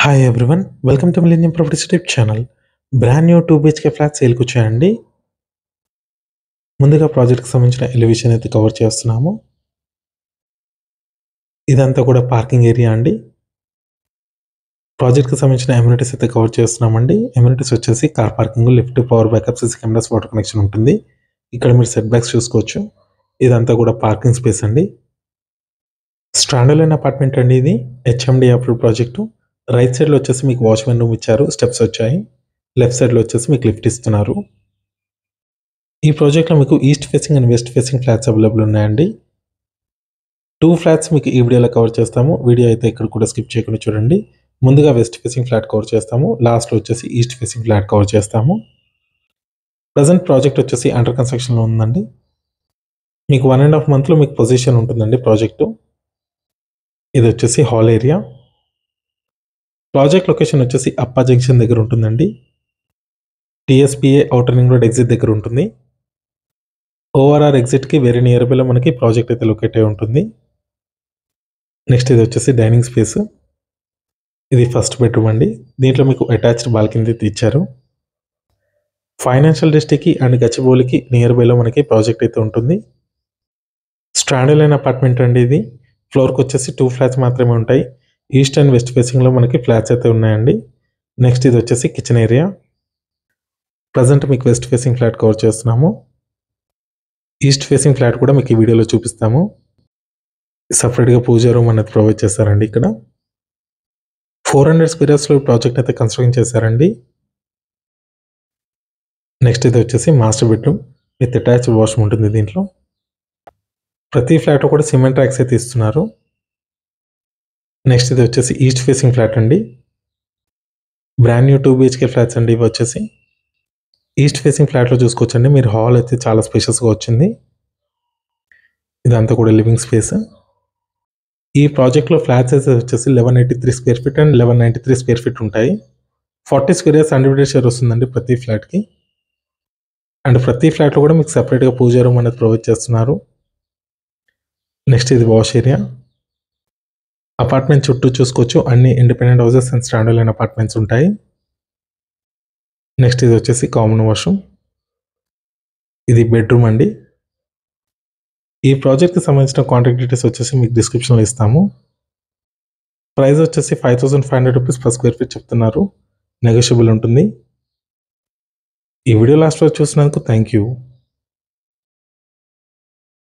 Hi everyone, welcome to millennium properties YouTube channel. Brand new 2 BHK flat సేల్కి వచ్చాయండి. ముందుగా ప్రాజెక్ట్కి సంబంధించిన ఎలివేషన్ అయితే కవర్ చేస్తున్నాము. ఇదంతా కూడా పార్కింగ్ ఏరియా అండి. ప్రాజెక్ట్కి సంబంధించిన ఎమ్యూనిటీస్ అయితే కవర్ చేస్తున్నామండి. ఎమ్యూనిటీస్ వచ్చేసి car parking, lift, power backup, CC cameras, water connection ఉంటుంది. ఇక్కడ మీరు సెట్ బ్యాక్స్ చూసుకోవచ్చు. ఇదంతా కూడా పార్కింగ్ స్పేస్ అండి. స్టాండర్డ్ అపార్ట్మెంట్ అండి. ఇది హెచ్ఎండి అప్రూవ్డ్ ప్రాజెక్టు. రైట్ సైడ్లో వచ్చేసి మీకు వాచ్మెన్ రూమ్ ఇచ్చారు, స్టెప్స్ వచ్చాయి. లెఫ్ట్ సైడ్లో వచ్చేసి మీకు లిఫ్ట్ ఇస్తున్నారు. ఈ ప్రాజెక్ట్లో మీకు east facing and west facing flats available ఉన్నాయండి. 2 ఫ్లాట్స్ మీకు ఈ వీడియోలో కవర్ చేస్తాము. వీడియో అయితే ఇక్కడ కూడా స్కిప్ చేయకుండా చూడండి. ముందుగా వెస్ట్ ఫేసింగ్ ఫ్లాట్ కవర్ చేస్తాము, లాస్ట్లో వచ్చేసి ఈస్ట్ ఫేసింగ్ ఫ్లాట్ కవర్ చేస్తాము. ప్రజెంట్ ప్రాజెక్ట్ వచ్చేసి అండర్ కన్స్ట్రక్షన్లో ఉందండి. మీకు 1.5 monthలో మీకు పొజిషన్ ఉంటుందండి ప్రాజెక్టు. ఇది వచ్చేసి హాల్ ఏరియా. ప్రాజెక్ట్ లొకేషన్ వచ్చేసి అప్పా జంక్షన్ దగ్గర ఉంటుందండి. TSPA outer ring road exit దగ్గర ఉంటుంది. ఓఆర్ఆర్ ఎగ్జిట్కి వెరీ నియర్ బైలో మనకి ప్రాజెక్ట్ అయితే లొకేట్ అయి ఉంటుంది. నెక్స్ట్ ఇది వచ్చేసి డైనింగ్ స్పేస్. ఇది ఫస్ట్ బెడ్రూమ్ అండి. దీంట్లో మీకు అటాచ్డ్ బాల్కనీ అయితే ఇచ్చారు. ఫైనాన్షియల్ డిస్ట్రిక్ట్కి అండ్ గచ్చిబౌలికి నియర్ బైలో మనకి ప్రాజెక్ట్ అయితే ఉంటుంది. స్టాండర్డ్ అపార్ట్మెంట్ అండి. ఇది ఫ్లోర్కి వచ్చేసి 2 ఫ్లాట్స్ మాత్రమే ఉంటాయి. ఈస్ట్ అండ్ వెస్ట్ ఫేసింగ్లో మనకి ఫ్లాట్స్ అయితే ఉన్నాయండి. నెక్స్ట్ ఇది వచ్చేసి కిచెన్ ఏరియా. ప్రజెంట్ మీకు వెస్ట్ ఫేసింగ్ ఫ్లాట్ కవర్ చేస్తున్నాము. ఈస్ట్ ఫేసింగ్ ఫ్లాట్ కూడా మీకు ఈ వీడియోలో చూపిస్తాము. సపరేట్గా పూజా రూమ్ అనేది ప్రొవైడ్ చేశారండి. ఇక్కడ 400 స్క్వేర్స్లో ప్రాజెక్ట్ అయితే కన్స్ట్రక్షన్ చేశారండి. నెక్స్ట్ ఇది వచ్చేసి master bedroom with attached washroom ఉంటుంది. దీంట్లో ప్రతి ఫ్లాట్ కూడా సిమెంట్ ట్రాక్స్ అయితే ఇస్తున్నారు. నెక్స్ట్ ఇది వచ్చేసి ఈస్ట్ ఫేసింగ్ ఫ్లాట్ అండి. బ్రాండ్ న్యూ 2 BHK ఫ్లాట్స్ అండి. ఇవి వచ్చేసి ఈస్ట్ ఫేసింగ్ ఫ్లాట్లో చూసుకోవచ్చండి. మీరు హాల్ అయితే చాలా స్పేషియస్గా వచ్చింది. ఇదంతా కూడా లివింగ్ స్పేస్. ఈ ప్రాజెక్ట్లో ఫ్లాట్ సైజ్ వచ్చేసి 1183 square feet and 1193 square feet ఉంటాయి. 40 స్క్వేర్ యార్డ్స్ అన్డివైడెడ్ షేర్ వస్తుందండి ప్రతి ఫ్లాట్కి. అండ్ ప్రతి ఫ్లాట్లో కూడా మీకు సపరేట్గా పూజా రూమ్ అనేది ప్రొవైడ్ చేస్తున్నారు. నెక్స్ట్ ఇది వాష్ ఏరియా. అపార్ట్మెంట్ చుట్టూ చూసుకోవచ్చు, అన్ని independent houses and standard apartments ఉంటాయి. నెక్స్ట్ ఇది వచ్చేసి కామన్ వాష్రూమ్. ఇది బెడ్రూమ్ అండి. ఈ ప్రాజెక్ట్కి సంబంధించిన కాంటాక్ట్ డీటెయిల్స్ వచ్చేసి మీకు డిస్క్రిప్షన్లో ఇస్తాము. ప్రైస్ వచ్చేసి 5500 రూపీస్ పర్ స్క్వేర్ ఫీట్ చెప్తున్నారు. నెగోషియబుల్ ఉంటుంది. ఈ వీడియో లాస్ట్ వరకు చూసినందుకు థ్యాంక్ యూ.